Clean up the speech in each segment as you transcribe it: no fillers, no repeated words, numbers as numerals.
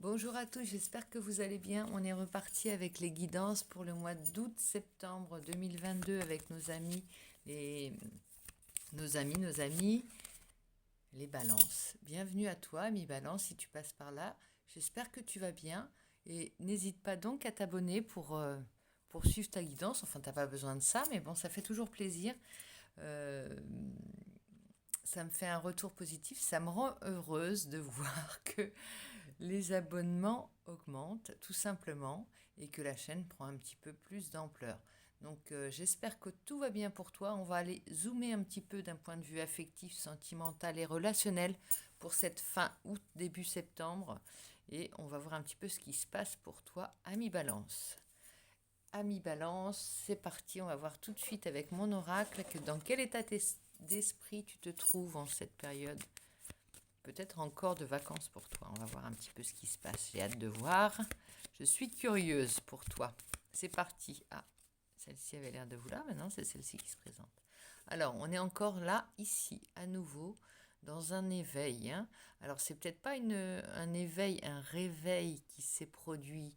Bonjour à tous, j'espère que vous allez bien. On est reparti avec les guidances pour le mois d'août-septembre 2022 avec nos amis, nos amis, les balances. Bienvenue à toi, ami balance, si tu passes par là. J'espère que tu vas bien et n'hésite pas donc à t'abonner pour suivre ta guidance. Enfin, t'as pas besoin de ça, mais bon, ça fait toujours plaisir. Euh, Ça me fait un retour positif, ça me rend heureuse de voir que les abonnements augmentent tout simplement et que la chaîne prend un petit peu plus d'ampleur. Donc j'espère que tout va bien pour toi. On va aller zoomer un petit peu d'un point de vue affectif, sentimental et relationnel pour cette fin août, début septembre. Et on va voir un petit peu ce qui se passe pour toi, ami Balance. Ami Balance, c'est parti. On va voir tout de suite avec mon oracle que dans quel état d'esprit tu te trouves en cette période. Peut-être encore de vacances pour toi. On va voir un petit peu ce qui se passe. J'ai hâte de voir. Je suis curieuse pour toi. C'est parti. Ah, celle-ci avait l'air de vouloir. Maintenant, c'est celle-ci qui se présente. Alors, on est encore là, ici, à nouveau, dans un éveil. Hein. Alors, c'est peut-être pas un éveil, un réveil qui s'est produit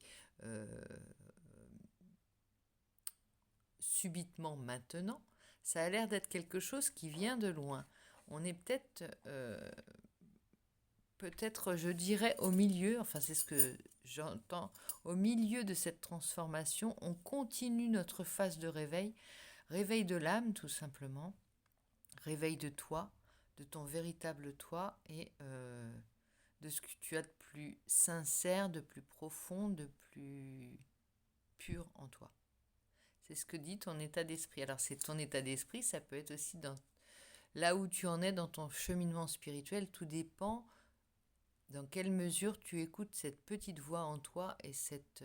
subitement maintenant. Ça a l'air d'être quelque chose qui vient de loin. On est peut-être, je dirais, au milieu, enfin c'est ce que j'entends, au milieu de cette transformation, on continue notre phase de réveil, réveil de l'âme tout simplement, réveil de toi, de ton véritable toi et de ce que tu as de plus sincère, de plus profond, de plus pur en toi. C'est ce que dit ton état d'esprit. Alors c'est ton état d'esprit, ça peut être aussi là où tu en es dans ton cheminement spirituel, tout dépend dans quelle mesure tu écoutes cette petite voix en toi et cette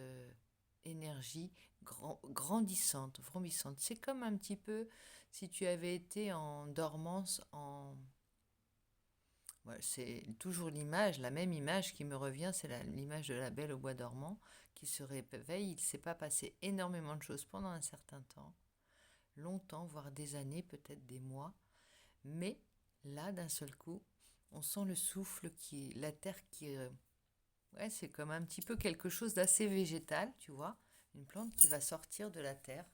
énergie grandissante, vrombissante. C'est comme un petit peu si tu avais été en dormance, ouais, c'est toujours l'image, la même image qui me revient, c'est l'image de la Belle au bois dormant qui se réveille. Il ne s'est pas passé énormément de choses pendant un certain temps, longtemps, voire des années, peut-être des mois, mais là, d'un seul coup, on sent le souffle la terre qui ouais, c'est comme un petit peu quelque chose d'assez végétal, tu vois, une plante qui va sortir de la terre.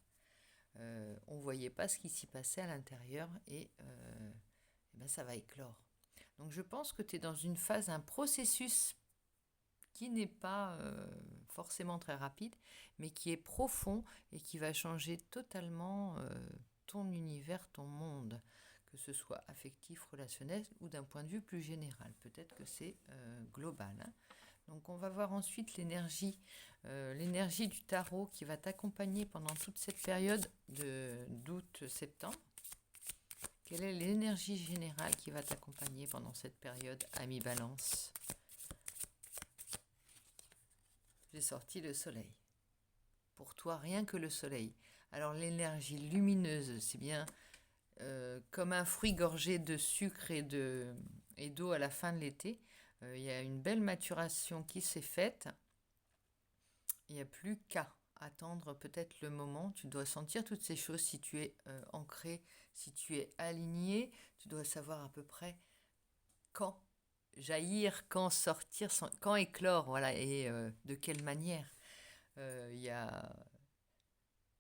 On ne voyait pas ce qui s'y passait à l'intérieur et ben ça va éclore. Donc je pense que tu es dans une phase, un processus qui n'est pas forcément très rapide, mais qui est profond et qui va changer totalement ton univers, ton monde, que ce soit affectif, relationnel ou d'un point de vue plus général. Peut-être que c'est global. Hein. Donc on va voir ensuite l'énergie du tarot qui va t'accompagner pendant toute cette période d'août-septembre. Quelle est l'énergie générale qui va t'accompagner pendant cette période, ami Balance? J'ai sorti le soleil. Pour toi, rien que le soleil. Alors l'énergie lumineuse, c'est bien comme un fruit gorgé de sucre et d'eau à la fin de l'été. Il y a une belle maturation qui s'est faite. Il n'y a plus qu'à attendre peut-être le moment. Tu dois sentir toutes ces choses si tu es ancré, si tu es aligné. Tu dois savoir à peu près quand jaillir, quand sortir, quand éclore, voilà, et de quelle manière. Il y a,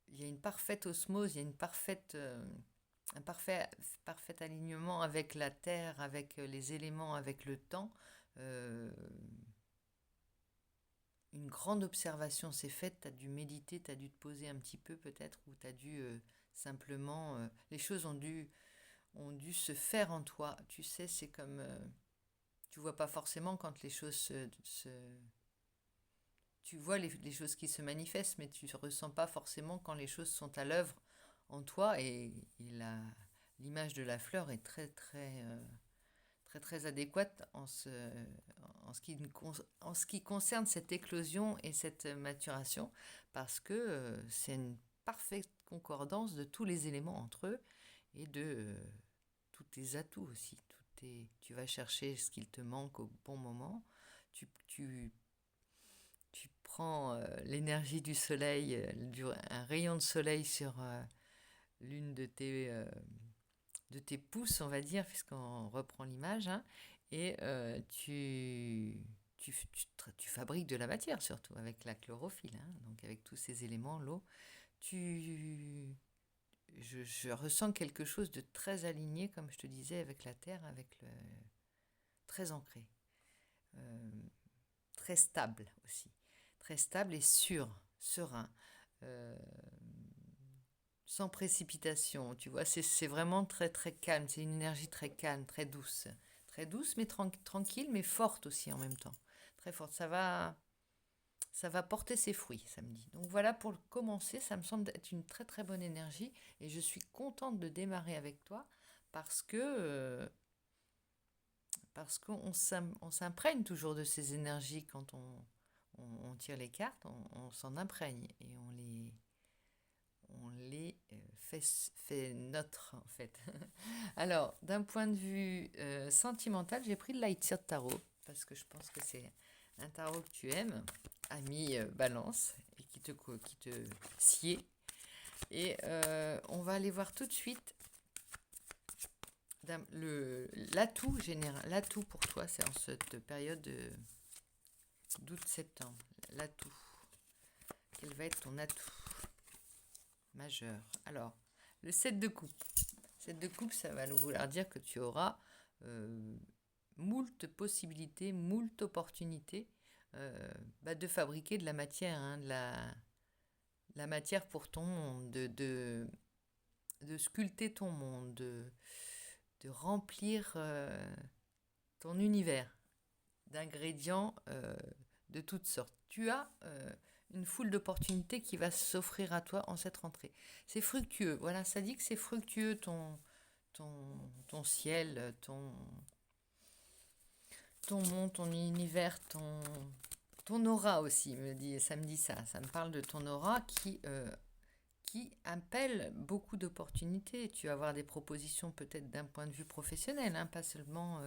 il y a une parfaite osmose, il y a un parfait alignement avec la terre, avec les éléments, avec le temps. Euh, une grande observation s'est faite, tu as dû méditer, tu as dû te poser un petit peu peut-être, ou tu as dû simplement... les choses ont dû se faire en toi. Tu sais, c'est comme... tu vois pas forcément quand les choses tu vois les choses qui se manifestent, mais tu ne ressens pas forcément quand les choses sont à l'œuvre en toi. Et l'image de la fleur est très adéquate en ce qui concerne cette éclosion et cette maturation, parce que c'est une parfaite concordance de tous les éléments entre eux et de tous tes atouts aussi. Tu vas chercher ce qu'il te manque au bon moment. Tu prends l'énergie du soleil, un rayon de soleil sur l'une de tes pouces, on va dire, puisqu'on reprend l'image, hein, et tu fabriques de la matière surtout, avec la chlorophylle, hein, donc avec tous ces éléments, l'eau. Je ressens quelque chose de très aligné, comme je te disais, avec la terre, très ancré, euh, très stable aussi, très stable et sûr, serein, euh, sans précipitation. Tu vois, c'est vraiment très très calme. C'est une énergie très calme, très douce, mais tranquille, mais forte aussi en même temps, très forte. Ça va porter ses fruits samedi. Donc voilà, pour commencer, ça me semble être une très très bonne énergie et je suis contente de démarrer avec toi parce que parce qu'on s'imprègne toujours de ces énergies quand on tire les cartes, on s'en imprègne et on les fait nôtres en fait. Alors, d'un point de vue sentimental, j'ai pris le Lightseer Tarot parce que je pense que c'est un tarot que tu aimes, ami Balance, et qui te sied. Et on va aller voir tout de suite l'atout général. L'atout pour toi, c'est en cette période d'août-septembre. L'atout. Quel va être ton atout majeur? Alors, le 7 de coupe. 7 de coupe, ça va nous vouloir dire que tu auras moult possibilités, moult opportunités de fabriquer de la matière, hein, la matière pour ton monde, de sculpter ton monde, de remplir ton univers d'ingrédients de toutes sortes. Tu as une foule d'opportunités qui va s'offrir à toi en cette rentrée. C'est fructueux, voilà, ça dit que c'est fructueux ton ciel, ton monde, ton univers, ton aura aussi, ça me dit ça. Ça me parle de ton aura qui appelle beaucoup d'opportunités. Tu vas avoir des propositions peut-être d'un point de vue professionnel, hein, pas seulement,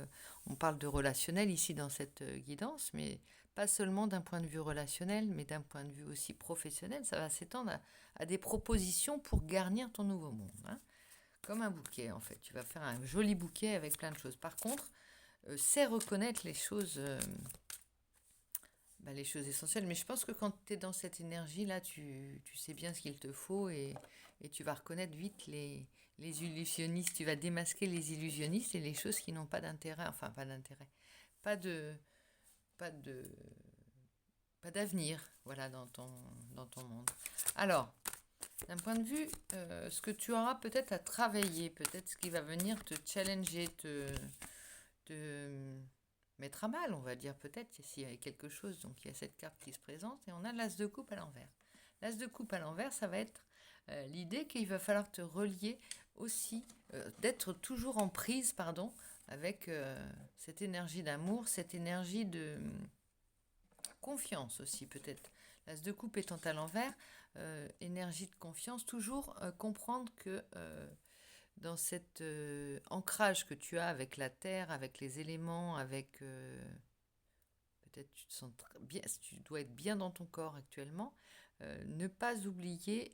on parle de relationnel ici dans cette guidance, mais pas seulement d'un point de vue relationnel, mais d'un point de vue aussi professionnel. Ça va s'étendre à des propositions pour garnir ton nouveau monde, hein. Comme un bouquet en fait. Tu vas faire un joli bouquet avec plein de choses. Par contre, sais reconnaître les choses essentielles. Mais je pense que quand tu es dans cette énergie-là, tu sais bien ce qu'il te faut et tu vas reconnaître vite les illusionnistes. Tu vas démasquer les illusionnistes et les choses qui n'ont pas d'intérêt. Enfin, pas d'intérêt. Pas de, pas de, pas d'avenir, voilà, dans ton monde. Alors, d'un point de vue, ce que tu auras peut-être à travailler, peut-être ce qui va venir te challenger, te mettre à mal, on va dire peut-être, s'il y a quelque chose. Donc il y a cette carte qui se présente et on a l'as de coupe à l'envers. L'as de coupe à l'envers, ça va être l'idée qu'il va falloir te relier aussi, d'être toujours en prise, pardon, avec cette énergie d'amour, cette énergie de confiance aussi peut-être. L'as de coupe étant à l'envers, énergie de confiance, toujours comprendre que dans cet ancrage que tu as avec la terre, avec les éléments, avec peut-être tu te sens bien, tu dois être bien dans ton corps actuellement, ne pas oublier,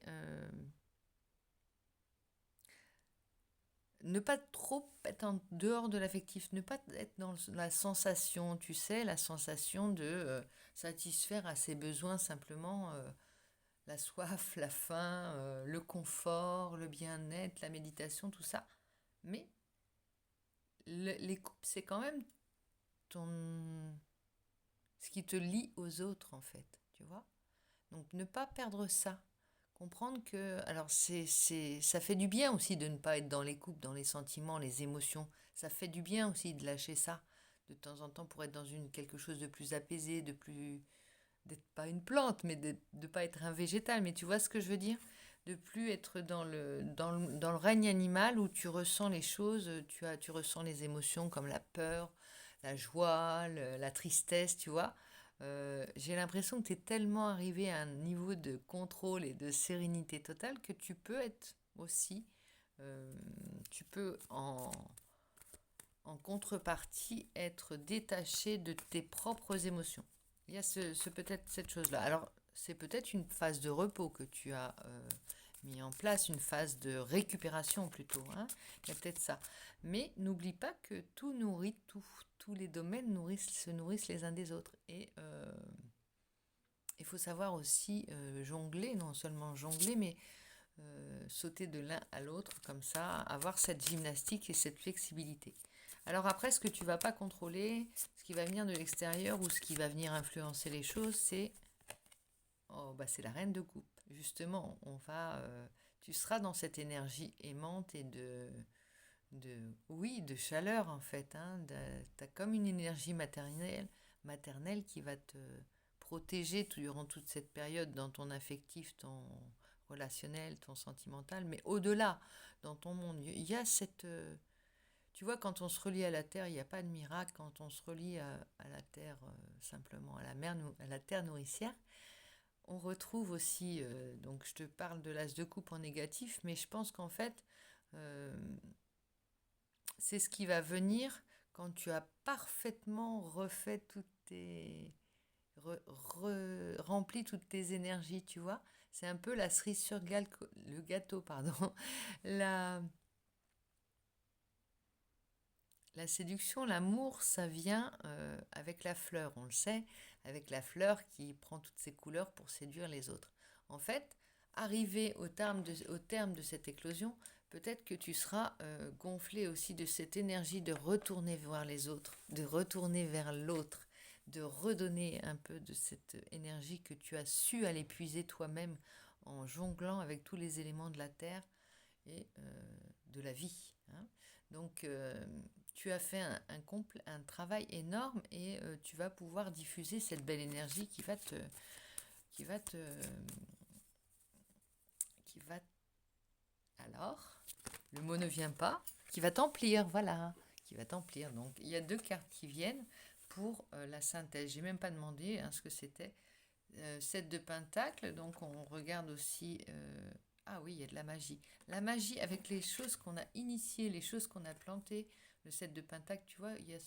ne pas trop être en dehors de l'affectif, ne pas être dans la sensation, tu sais, la sensation de satisfaire à ses besoins simplement. La soif, la faim, le confort, le bien-être, la méditation, tout ça. Mais les couples, c'est quand même ton ce qui te lie aux autres, en fait, tu vois. Donc, ne pas perdre ça. Comprendre que... Alors, ça fait du bien aussi de ne pas être dans les couples, dans les sentiments, les émotions. Ça fait du bien aussi de lâcher ça de temps en temps pour être dans quelque chose de plus apaisé, d'être pas une plante, mais de ne pas être un végétal. Mais tu vois ce que je veux dire? De plus être dans le règne animal où tu ressens les choses, tu ressens les émotions comme la peur, la joie, la tristesse, tu vois. J'ai l'impression que tu es tellement arrivé à un niveau de contrôle et de sérénité totale que tu peux être aussi, tu peux en contrepartie être détaché de tes propres émotions. Il y a peut-être cette chose-là. Alors, c'est peut-être une phase de repos que tu as mis en place, une phase de récupération plutôt, hein. Il y a peut-être ça. Mais n'oublie pas que tout nourrit tout. Tous les domaines se nourrissent les uns des autres. Et Il faut savoir aussi jongler, non seulement jongler, mais sauter de l'un à l'autre, comme ça, avoir cette gymnastique et cette flexibilité. Alors après, ce que tu vas pas contrôler, ce qui va venir de l'extérieur ou ce qui va venir influencer les choses, c'est la reine de coupe. Justement, tu seras dans cette énergie aimante et de chaleur en fait. Hein, tu as comme une énergie maternelle qui va te protéger durant toute cette période dans ton affectif, ton relationnel, ton sentimental, mais au-delà, dans ton monde, il y a cette... tu vois, quand on se relie à la terre, il n'y a pas de miracle. Quand on se relie à la terre, simplement à la terre nourricière, on retrouve aussi, donc je te parle de l'as de coupe en négatif, mais je pense qu'en fait, euh, c'est ce qui va venir quand tu as parfaitement refait rempli toutes tes énergies, tu vois. C'est un peu la cerise sur le gâteau, pardon. La, la séduction, l'amour, ça vient avec la fleur, on le sait, avec la fleur qui prend toutes ses couleurs pour séduire les autres. En fait, arrivé au terme de cette éclosion, peut-être que tu seras gonflé aussi de cette énergie de retourner voir les autres, de retourner vers l'autre, de redonner un peu de cette énergie que tu as su aller puiser toi-même en jonglant avec tous les éléments de la terre et de la vie. Hein. Donc, tu as fait un travail énorme et tu vas pouvoir diffuser cette belle énergie qui va te, qui va, alors, le mot ne vient pas, qui va t'emplir, voilà, qui va t'emplir. Donc, il y a 2 cartes qui viennent pour la synthèse. J'ai même pas demandé ce que c'était. 7 de pentacle, donc on regarde aussi... ah oui, il y a de la magie. La magie avec les choses qu'on a initiées, les choses qu'on a plantées. Le 7 de pentacle, tu vois, il y a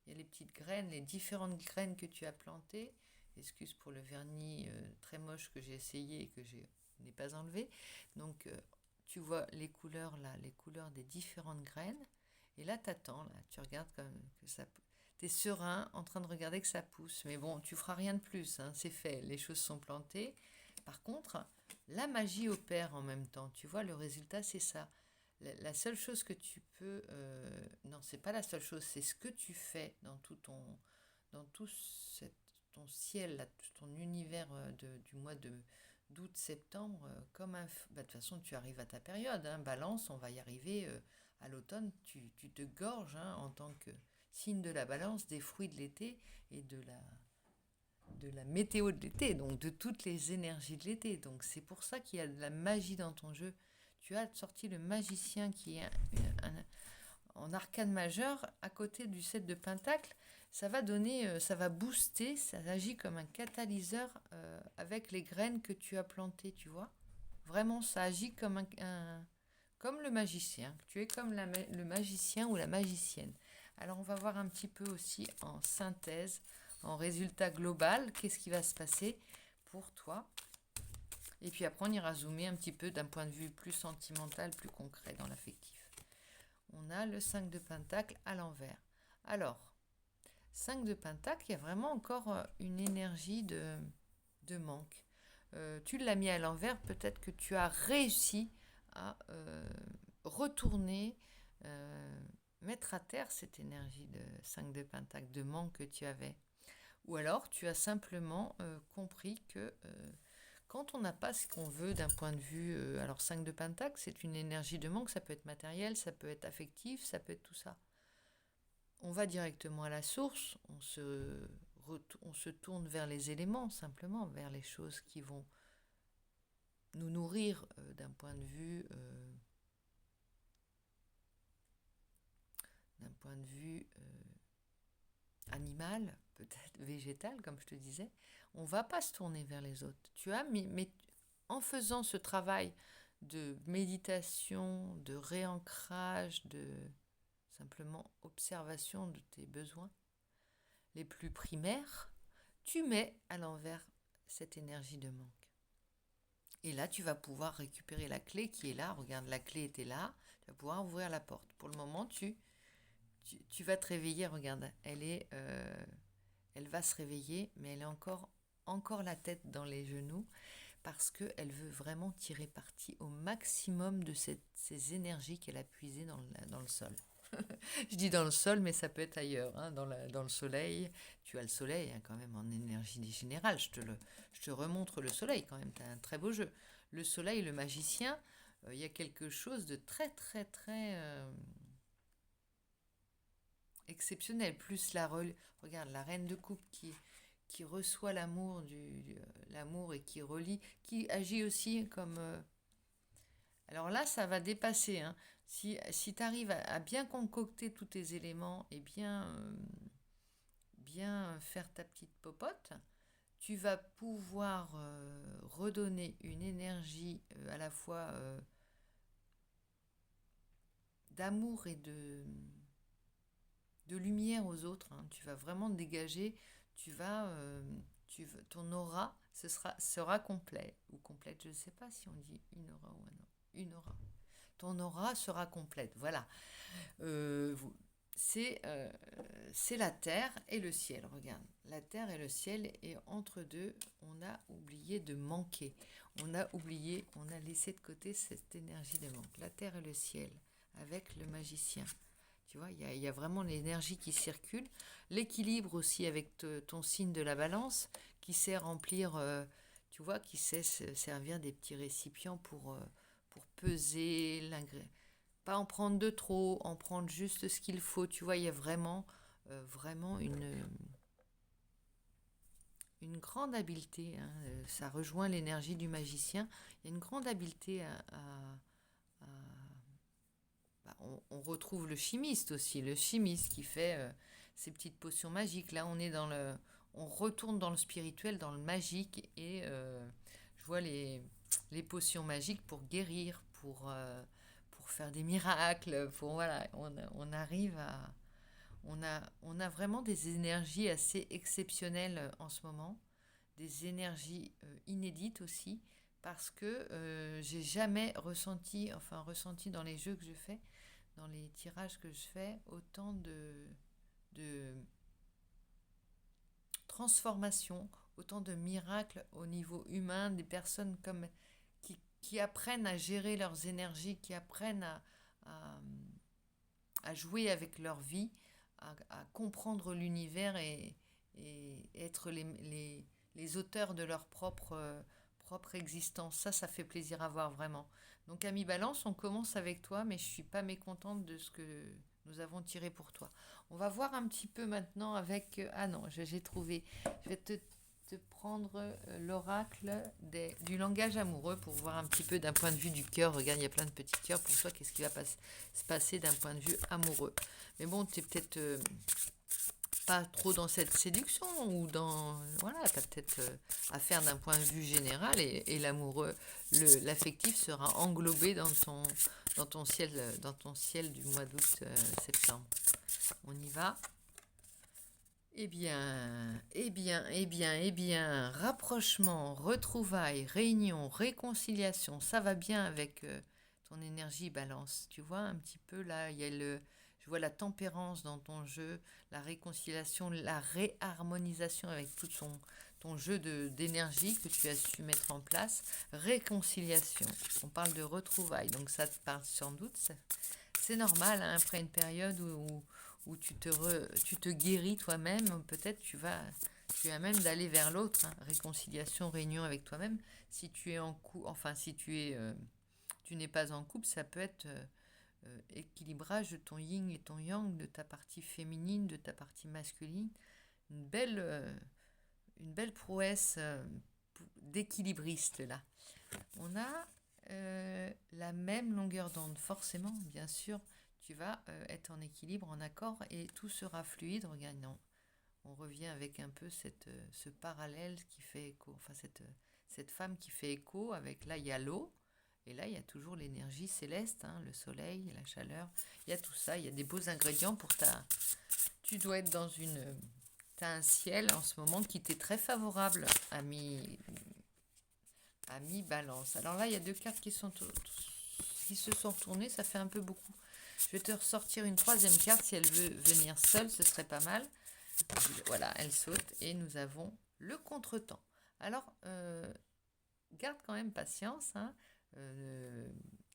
les petites graines, les différentes graines que tu as plantées. Excuse pour le vernis très moche que j'ai essayé et que je n'ai pas enlevé. Donc, tu vois les couleurs là, les couleurs des différentes graines. Et là, t'attends, là, tu regardes comme que ça... T'es serein, en train de regarder que ça pousse. Mais bon, tu feras rien de plus, hein, c'est fait, les choses sont plantées. Par contre, la magie opère en même temps. Tu vois, le résultat, c'est ça. La seule chose que tu peux... non, c'est pas la seule chose, c'est ce que tu fais dans tout ton ciel, là, ton univers du mois d'août, septembre, comme de toute façon, tu arrives à ta période. Hein, balance, on va y arriver à l'automne. Tu te gorges hein, en tant que signe de la balance des fruits de l'été et de la météo de l'été, donc de toutes les énergies de l'été. Donc c'est pour ça qu'il y a de la magie dans ton jeu. Tu as sorti le magicien qui est en arcane majeur à côté du 7 de pentacle. Ça va donner, ça va booster, ça agit comme un catalyseur avec les graines que tu as plantées, tu vois. Vraiment, ça agit comme comme le magicien. Tu es comme le magicien ou la magicienne. Alors, on va voir un petit peu aussi en synthèse, en résultat global, qu'est-ce qui va se passer pour toi. Et puis après, on ira zoomer un petit peu d'un point de vue plus sentimental, plus concret dans l'affectif. On a le 5 de pentacle à l'envers. Alors, 5 de pentacle, il y a vraiment encore une énergie de manque. Tu l'as mis à l'envers, peut-être que tu as réussi à retourner, mettre à terre cette énergie de 5 de pentacle, de manque que tu avais. Ou alors tu as simplement compris que quand on n'a pas ce qu'on veut d'un point de vue... alors 5 de pentacle, c'est une énergie de manque, ça peut être matériel, ça peut être affectif, ça peut être tout ça. On va directement à la source, on se tourne vers les éléments, simplement, vers les choses qui vont nous nourrir d'un point de vue animal, peut-être végétal, comme je te disais. On ne va pas se tourner vers les autres. Mais en faisant ce travail de méditation, de réancrage, de simplement observation de tes besoins les plus primaires, tu mets à l'envers cette énergie de manque. Et là, tu vas pouvoir récupérer la clé qui est là. Regarde, la clé était là. Tu vas pouvoir ouvrir la porte. Pour le moment, tu vas te réveiller. Regarde, elle va se réveiller, mais elle est encore encore la tête dans les genoux parce qu'elle veut vraiment tirer parti au maximum de ces énergies qu'elle a puisées dans le sol. Je dis dans le sol, mais ça peut être ailleurs, hein, dans le soleil. Tu as le soleil quand même en énergie générale. Je te remontre le soleil quand même, tu as un très beau jeu. Le soleil, le magicien, il y a quelque chose de très, très, très exceptionnel. Plus regarde, la reine de coupe qui reçoit l'amour l'amour et qui relie, qui agit aussi comme... alors là, ça va dépasser, hein. Si tu arrives à bien concocter tous tes éléments et bien faire ta petite popote, tu vas pouvoir redonner une énergie à la fois d'amour et de lumière aux autres, hein. Tu vas vraiment dégager, ton aura sera complet ou complète, je ne sais pas si on dit une aura ou un aura. Une aura. Ton aura sera complète, voilà. Euh, c'est la terre et le ciel, regarde. La terre et le ciel, et entre deux, on a oublié de manquer. On a laissé de côté cette énergie de manque. La terre et le ciel, avec le magicien. Tu vois, il y a vraiment l'énergie qui circule. L'équilibre aussi avec ton signe de la balance, qui sait remplir, tu vois, qui sait servir des petits récipients pour peser l'ingrédient. Pas en prendre de trop, en prendre juste ce qu'il faut. Tu vois, il y a vraiment une grande habileté, hein. Ça rejoint l'énergie du magicien. Il y a une grande habileté à- on retrouve le chimiste aussi, le chimiste qui fait ses petites potions magiques. Là, on retourne dans le spirituel, dans le magique, et je vois les potions magiques pour guérir, pour faire des miracles, voilà, on arrive à, on a vraiment des énergies assez exceptionnelles en ce moment, des énergies inédites aussi, parce que j'ai jamais ressenti dans les jeux que je fais, dans les tirages que je fais, autant de transformations, autant de miracles au niveau humain, des personnes qui apprennent à gérer leurs énergies, qui apprennent à, à jouer avec leur vie, à comprendre l'univers et être les auteurs de leur propre existence. Ça fait plaisir à voir vraiment. Donc, Ami Balance, on commence avec toi, mais je ne suis pas mécontente de ce que nous avons tiré pour toi. On va voir un petit peu maintenant avec... ah non, j'ai trouvé. Je vais te prendre l'oracle du langage amoureux pour voir un petit peu d'un point de vue du cœur. Regarde, il y a plein de petits cœurs. Pour toi, qu'est-ce qui va se passer d'un point de vue amoureux? Mais bon, tu es peut-être pas trop dans cette séduction ou dans... Voilà, tu as peut-être à faire d'un point de vue général et l'amoureux, l'affectif sera englobé dans ton ciel du mois d'août, septembre. On y va. Eh bien, rapprochement, retrouvailles, réunion, réconciliation, ça va bien avec ton énergie balance. Tu vois un petit peu là, je vois la tempérance dans ton jeu, la réconciliation, la réharmonisation avec tout ton jeu d'énergie que tu as su mettre en place. Réconciliation, on parle de retrouvailles, donc ça te parle sans doute. C'est normal, hein, après une période où tu te guéris toi-même, peut-être tu as même d'aller vers l'autre, hein. Réconciliation, réunion avec toi-même. Si tu es en couple, enfin si tu n'es pas en couple, ça peut être équilibrage de ton yin et ton yang, de ta partie féminine, de ta partie masculine. Une belle prouesse d'équilibriste là. On a la même longueur d'onde, forcément, bien sûr, tu vas être en équilibre, en accord, et tout sera fluide. Regarde, non, on revient avec un peu ce parallèle qui fait écho, enfin cette femme qui fait écho avec, là il y a l'eau, et là il y a toujours l'énergie céleste, hein, le soleil, la chaleur, il y a tout ça, il y a des beaux ingrédients pour tu dois être t'as un ciel en ce moment qui t'est très favorable, ami balance. Alors là, il y a deux cartes qui se sont retournées, ça fait un peu beaucoup. Je vais te ressortir une troisième carte, si elle veut venir seule, ce serait pas mal. Voilà, elle saute et nous avons le contretemps. Alors, garde quand même patience, hein.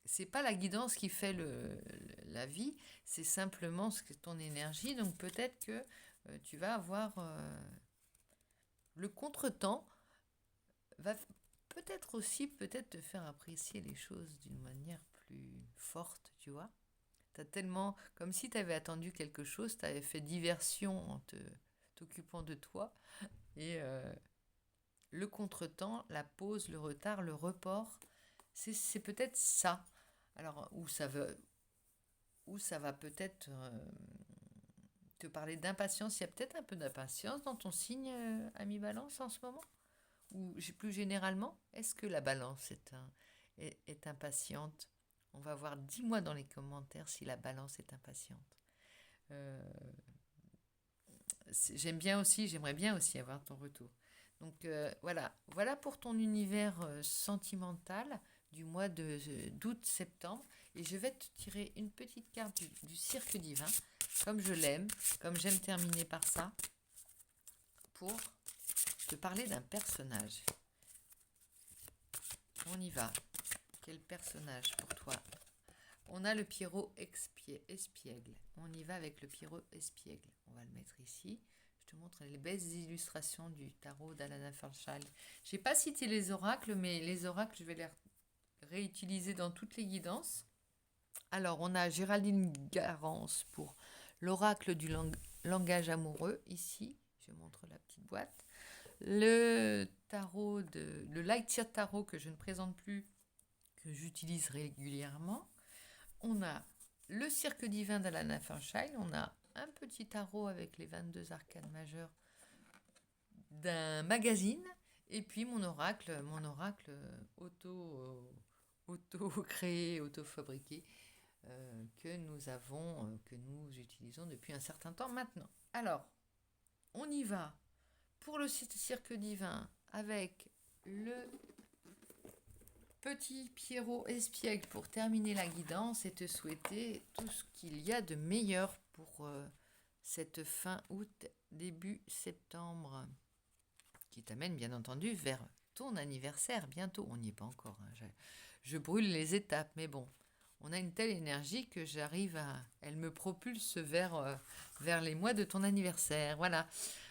C'est pas la guidance qui fait la vie, c'est simplement ton énergie. Donc peut-être que tu vas avoir le contretemps va peut-être aussi peut-être te faire apprécier les choses d'une manière plus forte, tu vois. T'as tellement, comme si tu avais attendu quelque chose, tu avais fait diversion en t'occupant de toi. Et le contretemps, la pause, le retard, le report, c'est peut-être ça. Alors, où ça va peut-être te parler d'impatience. Il y a peut-être un peu d'impatience dans ton signe, ami Balance, en ce moment. Ou plus généralement, est-ce que la Balance est impatiente? On va voir, dis-moi dans les commentaires si la Balance est impatiente. Euh, j'aimerais bien aussi avoir ton retour. Donc voilà pour ton univers sentimental du mois d'août-septembre. Et je vais te tirer une petite carte du cirque divin, comme je l'aime, comme j'aime terminer par ça, pour te parler d'un personnage. On y va. Quel personnage pour toi? On a le Pierrot espiègle. On y va avec le Pierrot espiègle. On va le mettre ici. Je te montre les belles illustrations du tarot d'Alana Fairchild. Je n'ai pas cité les oracles, mais les oracles, je vais les réutiliser dans toutes les guidances. Alors, on a Géraldine Garance pour l'oracle du langage amoureux, ici. Je montre la petite boîte. Le Light Tarot que je ne présente plus, que j'utilise régulièrement. On a le cirque divin d'Alana Fairchild. On a un petit tarot avec les 22 arcanes majeures d'un magazine. Et puis mon oracle auto-créé, auto-fabriqué, que nous utilisons depuis un certain temps maintenant. Alors, on y va pour le cirque divin avec le petit Pierrot espiègle pour terminer la guidance et te souhaiter tout ce qu'il y a de meilleur pour cette fin août, début septembre, qui t'amène bien entendu vers ton anniversaire bientôt. On n'y est pas encore, hein. Je brûle les étapes, mais bon, on a une telle énergie que elle me propulse vers les mois de ton anniversaire. Voilà.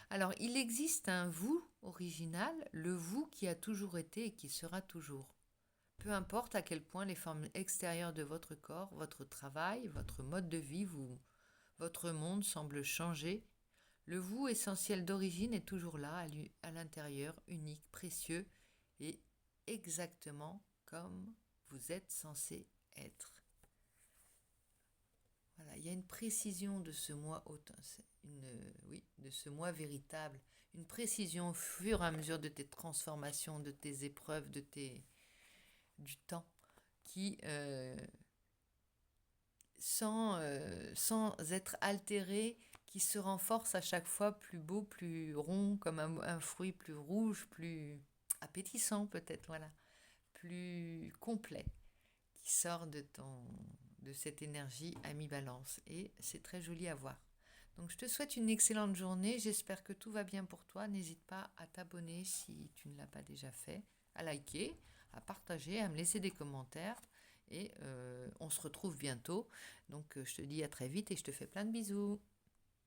Alors, il existe un vous original, le vous qui a toujours été et qui sera toujours. Peu importe à quel point les formes extérieures de votre corps, votre travail, votre mode de vie, votre monde semble changer, le vous essentiel d'origine est toujours là, à l'intérieur, unique, précieux et exactement comme vous êtes censé être. Voilà, il y a une précision de ce mois de ce mois véritable, une précision au fur et à mesure de tes transformations, de tes épreuves, du temps, qui, sans être altéré, qui se renforce à chaque fois plus beau, plus rond, comme un fruit plus rouge, plus appétissant peut-être, voilà, plus complet, qui sort de cette énergie à mi-balance. Et c'est très joli à voir. Donc je te souhaite une excellente journée, j'espère que tout va bien pour toi. N'hésite pas à t'abonner si tu ne l'as pas déjà fait, à liker, à partager, à me laisser des commentaires. Et on se retrouve bientôt. Donc je te dis à très vite et je te fais plein de bisous.